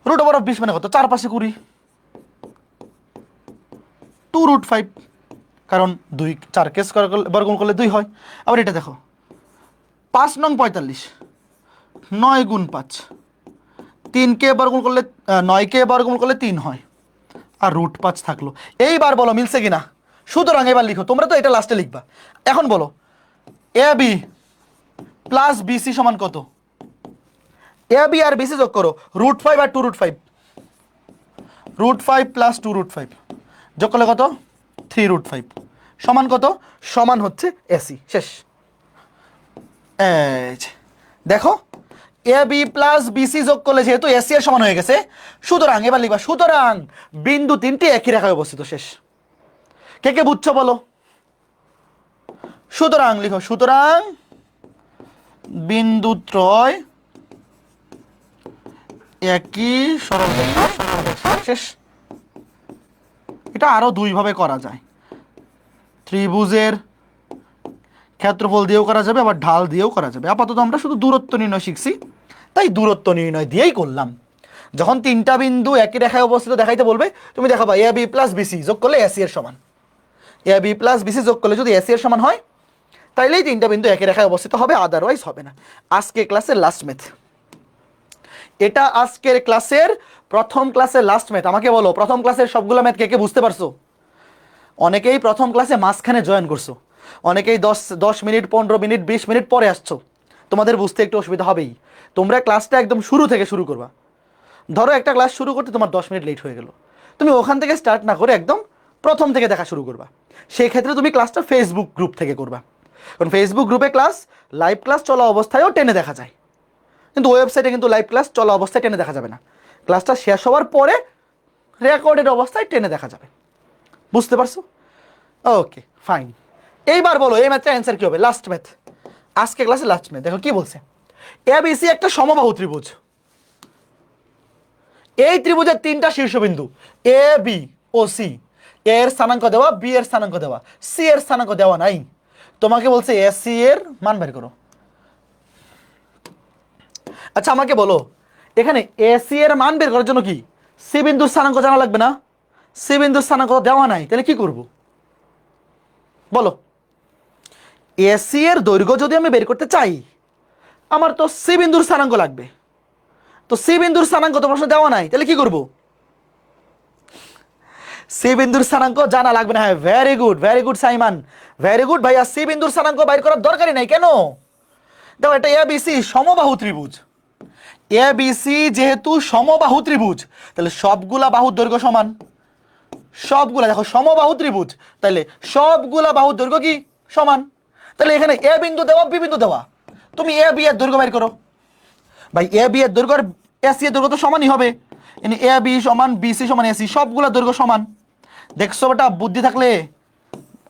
√20 মানে কত? 4 5 20, 2√5, কারণ 2 4 কে স্কয়ার করলে বর্গমূল করলে 2 হয়। আবার এটা দেখো 5 নং 45, 9 গুণ 5, 3 কে বর্গমূল করলে 9 কে বর্গমূল করলে 3 হয়, আর √5 থাকলো। এইবার বলো মিলছে কিনা? সুতরাং এবার লিখো, তোমরা তো এটা লাস্টে লিখবা। এখন বলো এ বি প্লাস বিসি সমান কত? এ বি আর বিসি যোগ করো, √5 আর 2√5, √5 প্লাস 2√5 যোগ করলে কত? 3√5 সমান কত? সমান হচ্ছে এসি। শেষ। এই যে দেখো এ বি প্লাস বিসি যোগ করলে যেহেতু এসি এর সমান হয়ে গেছে, সুতরাং এবার লিখবা সুতরাং বিন্দু তিনটি একই রেখায় অবস্থিত। শেষ। কে কে বুঝছো বলো? সুতরাং লিখো, সুতরাং বিন্দু ত্রয় একই সরলরেখা। শেষ। এটা আরো দুই ভাবে করা যায়, ত্রিভুজের ক্ষেত্রফল দিয়েও করা যাবে, আবার ঢাল দিয়েও করা যাবে। আপাতত আমরা শুধু দূরত্ব নির্ণয় শিখছি, তাই দূরত্ব নির্ণয় দিয়েই করলাম। যখন তিনটা বিন্দু একই রেখায় অবস্থিত দেখাইতে বলবে, তুমি দেখাবা এ বি প্লাস বিসি যোগ করলে এসি এর সমান। এ বি প্লাস বিসি যোগ করলে যদি এসি এর সমান হয়, তাইলেই তিনটা বিন্দু একই রেখায় অবস্থিত হবে, আদারওয়াইজ হবে না। আজকে ক্লাসের লাস্ট ম্যাথ এটা, আজকের ক্লাসের প্রথম ক্লাসের লাস্ট ম্যাথ। আমাকে বলো প্রথম ক্লাসের সবগুলো ম্যাথ কে কে বুঝতে পারছো? অনেকেই প্রথম ক্লাসে মাঝখানে জয়েন করছো, অনেকেই 10 মিনিট 15 মিনিট 20 মিনিট পরে আসছো, তোমাদের বুঝতে একটু অসুবিধা হবেই। তোমরা ক্লাসটা একদম শুরু থেকে শুরু করবা। ধরো একটা ক্লাস শুরু করতে তোমার 10 মিনিট লেট হয়ে গেল, তুমি ওখান থেকে স্টার্ট না করে একদম প্রথম থেকে দেখা শুরু করবা। সেই ক্ষেত্রে তুমি ক্লাসটা ফেসবুক গ্রুপ থেকে করবা, কারণ ফেসবুক গ্রুপে ক্লাস লাইভ ক্লাস চলা অবস্থায়ও টেনে দেখা যায়, কিন্তু ওয়েবসাইটে কিন্তু লাইভ ক্লাস চলা অবস্থায় টেনে দেখা যাবে না। ক্লাসটা শেষ হওয়ার পরে রেকর্ডেড অবস্থায় টেনে দেখা যাবে। বুঝতে পারছো? Okay fine. এইবার বলো এই ম্যাথের অ্যান্সার কি হবে? লাস্ট ম্যাথ, আজকে ক্লাসে লাস্ট ম্যাথ। দেখো কি বলছে, এ বি সি একটা সমবাহু ত্রিভুজ। এই ত্রিভুজের তিনটা শীর্ষবিন্দু এ বি ও সি, এ এর স্থানাঙ্ক দেওয়া, বি এর স্থানাঙ্ক দেওয়া, সি এর স্থানাঙ্ক দেওয়া নাই। তোমাকে বলছে এ সি এর মান বের করো। আচ্ছা আমাকে বলো, এখানে এ সি এর মান বের করার জন্য কি সি বিন্দুর স্থানাঙ্ক জানা লাগবে না? সি বিন্দুর স্থানাঙ্ক দেওয়া নাই, তাহলে কি করব বলো? এসি এর দৈর্ঘ্য যদি আমি বের করতে চাই, আমার তো সি বিন্দুর স্থানাঙ্ক লাগবে। তো সি বিন্দুর স্থানাঙ্ক তো প্রশ্ন দেওয়া নাই, তাহলে কি করব? সি বিন্দুর স্থানাঙ্ক জানা লাগবে না। হ্যাঁ, very good Saiman, very good ভাইয়া। সি বিন্দুর স্থানাঙ্ক বাইর করার দরকারই নাই। কেন? দেখো এটা এ বি সি সমবাহু ত্রিভুজ। এ বি সি যেহেতু সমবাহু ত্রিভুজ, তাহলে সবগুলা বাহুর দৈর্ঘ্য সমান। সবগুলা দেখো সমবাহু ত্রিভুজ, তাহলে সবগুলা বাহুর দৈর্ঘ্য কি সমান। তাহলে এখানে এ বিন্দু দেওয়া, বি বিন্দু দেওয়া, তুমি এ বি এর দৈর্ঘ্য বের করো। ভাই এ বি এর দৈর্ঘ্য আর এসি এর দৈর্ঘ্য তো সমানই হবে। এ বি সমান বিসি সমান এসি, সবগুলা দৈর্ঘ্য সমান। দেখছো বেটা, বুদ্ধি থাকলে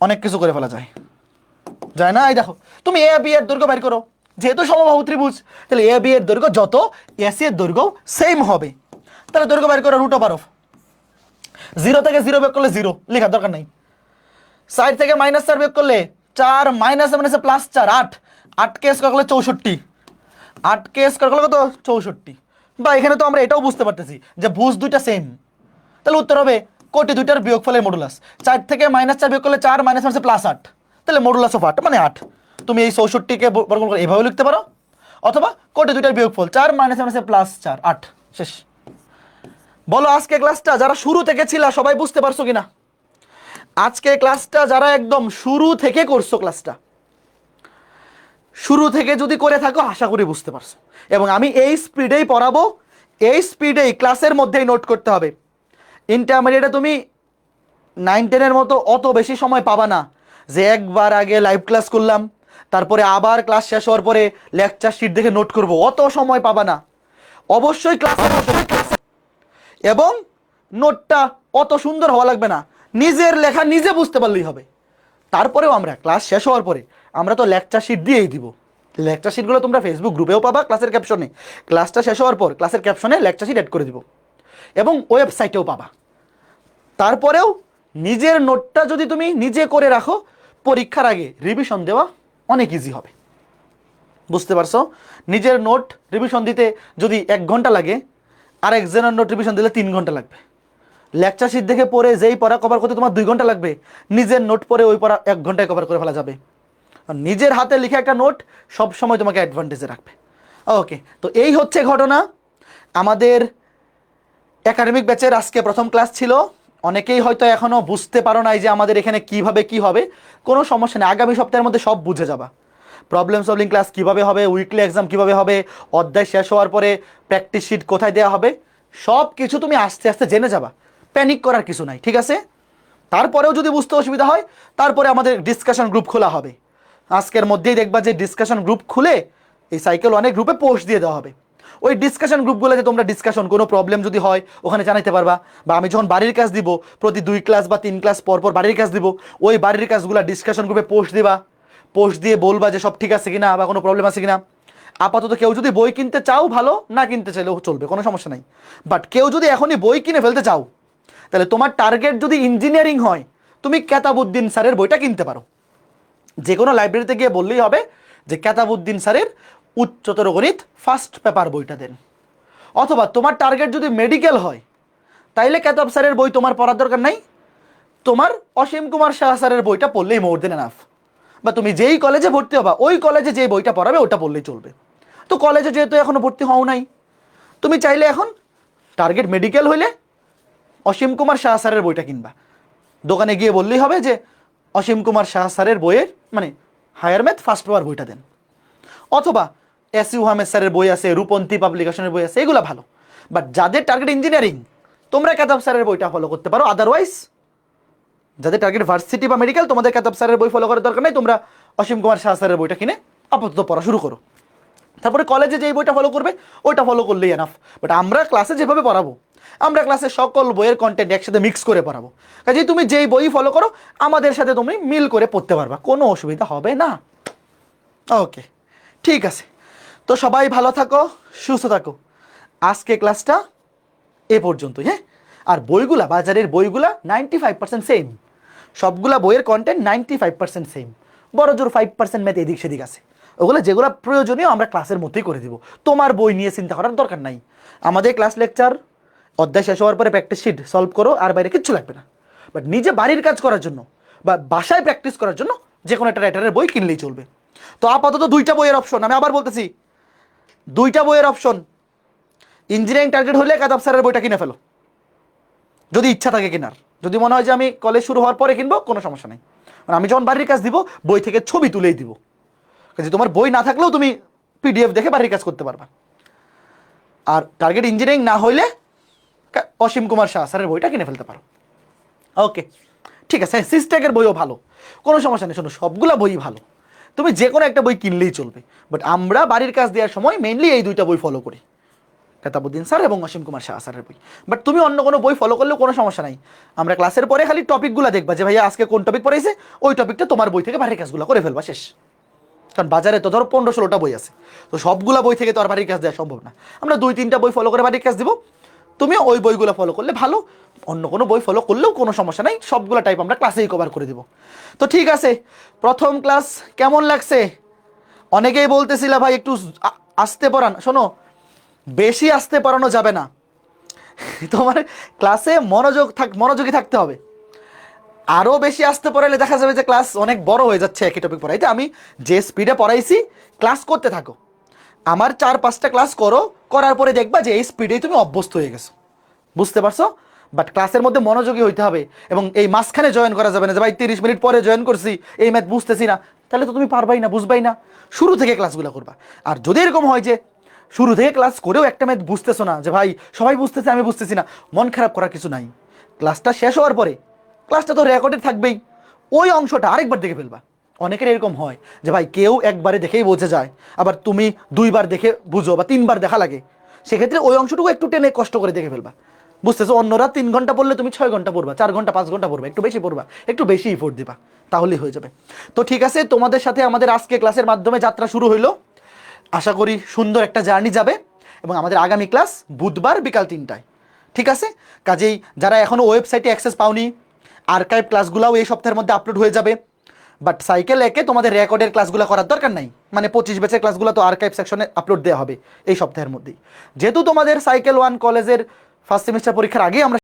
অনেক কিছু করে ফেলা যায়, যায় না? এই দেখো তুমি এ বি এর দৈর্ঘ্য বের করো, যেহেতু সমবাহু ত্রিভুজ, তাহলে এ বি এর দৈর্ঘ্য যত, এসি এর দৈর্ঘ্য সেম হবে। তাহলে দৈর্ঘ্য বের করো √, 0 থেকে 0 বিয়োগ করলে 0, লেখার দরকার নাই। 4 থেকে -4 বিয়োগ করলে 4, -4 +4 8, 8 কে স্কয়ার করলে 64, 8 কে স্কয়ার করলে কত? 64। বা এখানে তো আমরা এটাও বুঝতে পারতেছি যে ভুজ দুইটা সেম, তাহলে উত্তর হবে কোটি দুইটার বিয়োগফলের মডুলাস। 4 থেকে -4 বিয়োগ করলে 4, -4 +8, তাহলে মডুলাস অফ 8 মানে 8। তুমি এই 64 কে বর্গমূল করে এভাবে লিখতে পারো, অথবা কোটি দুইটার বিয়োগফল 4, -4 +4 8। শেষ। বলো আজকে ক্লাসটা যারা শুরু থেকে ছিল সবাই বুঝতে পারছো কিনা? আজকে ক্লাসটা যারা একদম শুরু থেকে করছো, ক্লাসটা শুরু থেকে যদি করে থাকো আশা করি বুঝতে পারছো। এবং আমি এই স্পিডেই পড়াবো, এই স্পিডেই ক্লাসের মধ্যেই নোট করতে হবে। ইন্টারমিডিয়েটে তুমি 9, 10-এর মতো অত বেশি সময় পাবা না যে একবার আগে লাইভ ক্লাস করলাম, তারপরে আবার ক্লাস শেষ হওয়ার পরে লেকচার শিট দেখে নোট করব, অত সময় পাবা না। অবশ্যই ক্লাসের মধ্যে, এবং নোটটা অত সুন্দর হওয়া লাগবে না, নিজের লেখা নিজে বুঝতে পারলেই হবে। তারপরেও আমরা ক্লাস শেষ হওয়ার পরে আমরা তো লেকচার শিট দিয়েই দিব। লেকচার শিটগুলো তোমরা ফেসবুক গ্রুপেও পাবা, ক্লাসের ক্যাপশনে, ক্লাসটা শেষ হওয়ার পর ক্লাসের ক্যাপশনে লেকচার শিট অ্যাড করে দিব, এবং ওয়েবসাইটেও পাবা। তারপরেও নিজের নোটটা যদি তুমি নিজে করে রাখো, পরীক্ষার আগে রিভিশন দেওয়া অনেক ইজি হবে। বুঝতে পারছো? নিজের নোট রিভিশন দিতে যদি 1 ঘন্টা লাগে, আর একজনের নোটিফিকেশন দিলে 3 ঘন্টা লাগবে। লেকচার শিট দেখে পড়ে যেই পড়া কভার করতে তোমার 2 ঘন্টা লাগবে, নিজের নোট পড়ে ওই পড়া 1 ঘন্টায় কভার করে ফেলা যাবে। আর নিজের হাতে লিখে একটা নোট সব সময় তোমাকে অ্যাডভান্টেজে রাখবে। ওকে, তো এই হচ্ছে ঘটনা। আমাদের একাডেমিক ব্যাচের আজকে প্রথম ক্লাস ছিল। অনেকেই হয়তো এখনও বুঝতে পারো নাই যে আমাদের এখানে কিভাবে কি হবে। কোনো সমস্যা নেই, আগামী সপ্তাহের মধ্যে সব বুঝে যাবা। প্রবলেম সলভিং ক্লাস কিভাবে হবে, উইকলি এক্সাম কিভাবে হবে, অধ্যায় শেষ হওয়ার পরে প্র্যাকটিস শিট কোথায় দেওয়া হবে, সব কিছু তুমি আস্তে আস্তে জেনে যাবা। প্যানিক করার কিছু নাই, ঠিক আছে? তারপরেও যদি বুঝতে অসুবিধা হয়, তারপরে আমাদের ডিসকাশন গ্রুপ খোলা হবে। আজকের মধ্যেই দেখবা যে ডিসকাশন গ্রুপ খুলে এই সাইকেল অনেক গ্রুপে পোস্ট দিয়ে দেওয়া হবে। ওই ডিসকাশন গ্রুপগুলোতে তোমরা ডিসকাশন, কোনো প্রবলেম যদি হয় ওখানে জানাইতে পারবা। বা আমি যখন বাড়ির কাজ দিব, প্রতি 2 ক্লাস বা 3 ক্লাস পর পর বাড়ির কাজ দিব, ওই বাড়ির কাজগুলো ডিসকাশন গ্রুপে পোস্ট দিবা। পোস্ট দিয়ে বলবা যে সব ঠিক আছে কিনা বা কোনো প্রবলেম আছে কিনা। আপাতত কেউ যদি বই কিনতে চাও ভালো, না কিনতে চাইলেও চলবে, কোনো সমস্যা নাই। বাট কেউ যদি এখনই বই কিনে ফেলতে চাও, তাহলে তোমার টার্গেট যদি ইঞ্জিনিয়ারিং হয়, তুমি কেতাবউদ্দিন স্যারের বইটা কিনতে পারো। যে কোনো লাইব্রেরিতে গিয়ে বললেই হবে যে কেতাবউদ্দিন স্যারের উচ্চতর গণিত ফার্স্ট পেপার বইটা দেন। অথবা তোমার টার্গেট যদি মেডিকেল হয়, তাইলে কেতাব স্যারের বই তোমার পড়ার দরকার নাই, তোমার অসীম কুমার শাহ স্যারের বইটা পড়লেই মোর দেন এনাফ। বা তুমি যেই কলেজে ভর্তি হবা ওই কলেজে যেই বইটা পড়াবে ওটা পড়লেই চলবে। তো কলেজে যেহেতু এখনো ভর্তি হও নাই, তুমি চাইলে এখন টার্গেট মেডিকেল হইলে অসীম কুমার শাহ স্যারের বইটা কিনবা। দোকানে গিয়ে বললেই হবে যে অসীম কুমার শাহ স্যারের বইয়ের মানে হায়ার ম্যাথ ফার্স্ট পেপার বইটা দেন। অথবা এস ইউ আহমেদ স্যারের বই আছে, রূপন্তী পাবলিকেশনের বই আছে, এগুলো ভালো। বাট যাদের টার্গেট ইঞ্জিনিয়ারিং, তোমরা কেতাব স্যারের বইটা ফলো করতে পারো। আদারওয়াইজ যাদের টার্গেট ভার্সিটি বা মেডিকেল, তোমাদের কেতাব স্যারের বই ফলো করার দরকার নেই, তোমরা অসীম কুমার শাহ স্যারের বইটা কিনে আপাতত পড়া শুরু করো। তারপরে কলেজে যেই বইটা ফলো করবে ওইটা ফলো করলেই এনাফ। বাট আমরা ক্লাসে যেভাবে পড়াবো, আমরা ক্লাসে সকল বইয়ের কন্টেন্ট একসাথে মিক্স করে পড়াবো। কাজেই তুমি যেই বই ফলো করো আমাদের সাথে তুমি মিল করে পড়তে পারবা, কোনো অসুবিধা হবে না। ওকে, ঠিক আছে। তো সবাই ভালো থাকো, সুস্থ থাকো। আজকে ক্লাসটা এ পর্যন্তই, হ্যাঁ? আর বইগুলা, বাজারের বইগুলা 95% সেম। সবগুলা বইয়ের কন্টেন্ট 95% সেম। বড় জোর 5% ম্যাথ এদিক সেদিক আছে। ওগুলো যেগুলো প্রয়োজনীয় আমরা ক্লাসের মধ্যেই করে দিব। তোমার বই নিয়ে চিন্তা করার দরকার নাই। আমাদের ক্লাস লেকচার অধ্যায় শেষ হওয়ার পরে প্র্যাকটিস শিট সলভ করো, আর বাইরে কিচ্ছু লাগবে না। বাট নিজে বাড়ির কাজ করার জন্য বা বাসায় প্র্যাকটিস করার জন্য যে কোনো একটা রাইটারের বই কিনলেই চলবে। তো আপাতত 2টা বইয়ের অপশন, আমি আবার বলতেছি 2টা বইয়ের অপশন। ইঞ্জিনিয়ারিং টার্গেট হলে কেতাব স্যারের বইটা কিনে ফেলো যদি ইচ্ছা থাকে কেনার। যদি মনে হয় যে আমি কলেজ শুরু হওয়ার পরে কিনবো, কোনো সমস্যা নেই। মানে আমি যখন বাড়ির কাজ দিব বই থেকে ছবি তুলেই দিব। কাজে তোমার বই না থাকলেও তুমি পিডিএফ দেখে বাড়ির কাজ করতে পারবা। আর টার্গেট ইঞ্জিনিয়ারিং না হইলে অসীম কুমার শাহ স্যারের বইটা কিনে ফেলতে পারো। ওকে, ঠিক আছে। সিস্টেকের বইও ভালো, কোনো সমস্যা নেই। শোনো, সবগুলা বই ভালো, তুমি যে কোনো একটা বই কিনলেই চলবে। বাট আমরা বাড়ির কাজ দেওয়ার সময় মেইনলি এই 2টা বই ফলো করি, কেতাবউদ্দিন স্যার এবং অসীম কুমার শাহ স্যারের বই। বাট তুমি অন্য কোনো বই ফলো করলেও কোনো সমস্যা নাই। আমরা ক্লাসের পরে খালি টপিকগুলো দেখবা যে ভাইয়া আজকে কোন টপিক পড়াইছে, ওই টপিকটা তোমার বই থেকে বাড়ির কাজগুলো করে ফেলবা, শেষ। কারণ বাজারে তো ধরো 15-16টা বই আছে, তো সবগুলা বই থেকে তো আর বাড়ির কাজ দেওয়া সম্ভব না। আমরা 2-3টা বই ফলো করে বাড়ির কাজ দিব, তুমি ওই বইগুলো ফলো করলে ভালো। অন্য কোনো বই ফলো করলেও কোনো সমস্যা নাই, সবগুলো টাইপ আমরা ক্লাসেই কভার করে দিব। তো ঠিক আছে, প্রথম ক্লাস কেমন লাগছে? অনেকেই বলতেছিল ভাই একটু আস্তে পড়ান। শোনো, বেশি আস্তে পড়ানো যাবে না, তোমার ক্লাসে মনোযোগী থাকতে হবে। আরও বেশি আস্তে পড়াইলে দেখা যাবে যে ক্লাস অনেক বড় হয়ে যাচ্ছে একই টপিক পড়াইতে। আমি যে স্পিডে পড়াইছি ক্লাস করতে থাকো, আমার 4-5টা ক্লাস করো, করার পরে দেখবা যে এই স্পিডেই তুমি অভ্যস্ত হয়ে গেছো, বুঝতে পারছো? বাট ক্লাসের মধ্যে মনোযোগী হইতে হবে, এবং এই মাঝখানে জয়েন করা যাবে না যে ভাই 30 মিনিট পরে জয়েন করছি, এই ম্যাথ বুঝতেছি না, তাহলে তো তুমি পারবাই না, বুঝবাই না। শুরু থেকে ক্লাসগুলো করবা। আর যদি এরকম হয় যে শুরু থেকে ক্লাস করেও একটা ম্যাথ বুঝতেছো না, যে ভাই সবাই বুঝতেছে আমি বুঝতেছি না, মন খারাপ করার কিছু নাই। ক্লাসটা শেষ হওয়ার পরে, ক্লাসটা তো রেকর্ডে থাকবেই, ওই অংশটা আরেকবার দেখে ফেলবা। অনেকের এরকম হয় যে ভাই কেউ একবারে দেখেই বোঝে যায়, আবার তুমি 2বার দেখে বুঝো বা 3বার দেখা লাগে, সেক্ষেত্রে ওই অংশটুকু একটু টেনে কষ্ট করে দেখে ফেলবা, বুঝতেছো? অন্যরা 3 ঘন্টা পড়লে তুমি 6 ঘন্টা পড়বা, 4 ঘন্টা 5 ঘন্টা পড়বা, একটু বেশি পড়বা, একটু বেশি ইফোর্ট দিবা, তাহলেই হয়ে যাবে। তো ঠিক আছে, তোমাদের সাথে আমাদের আজকে ক্লাসের মাধ্যমে যাত্রা শুরু হইলো। আশা করি সুন্দর একটা জার্নি যাবে। এবং আমাদের আগামী ক্লাস বুধবার বিকাল 3টায়, ঠিক আছে? কাজেই যারা এখনও ওয়েবসাইটে অ্যাক্সেস পাওনি, আর্কাইভ ক্লাসগুলোও এই সপ্তাহের মধ্যে আপলোড হয়ে যাবে। বাট সাইকেল একে তোমাদের রেকর্ডের ক্লাসগুলো করার দরকার নাই, মানে 25 ব্যাচের ক্লাসগুলো তো আর্কাইভ সেকশনে আপলোড দেওয়া হবে এই সপ্তাহের মধ্যেই। যেহেতু তোমাদের সাইকেল 1 কলেজের ফার্স্ট সেমিস্টার পরীক্ষার আগেই আমরা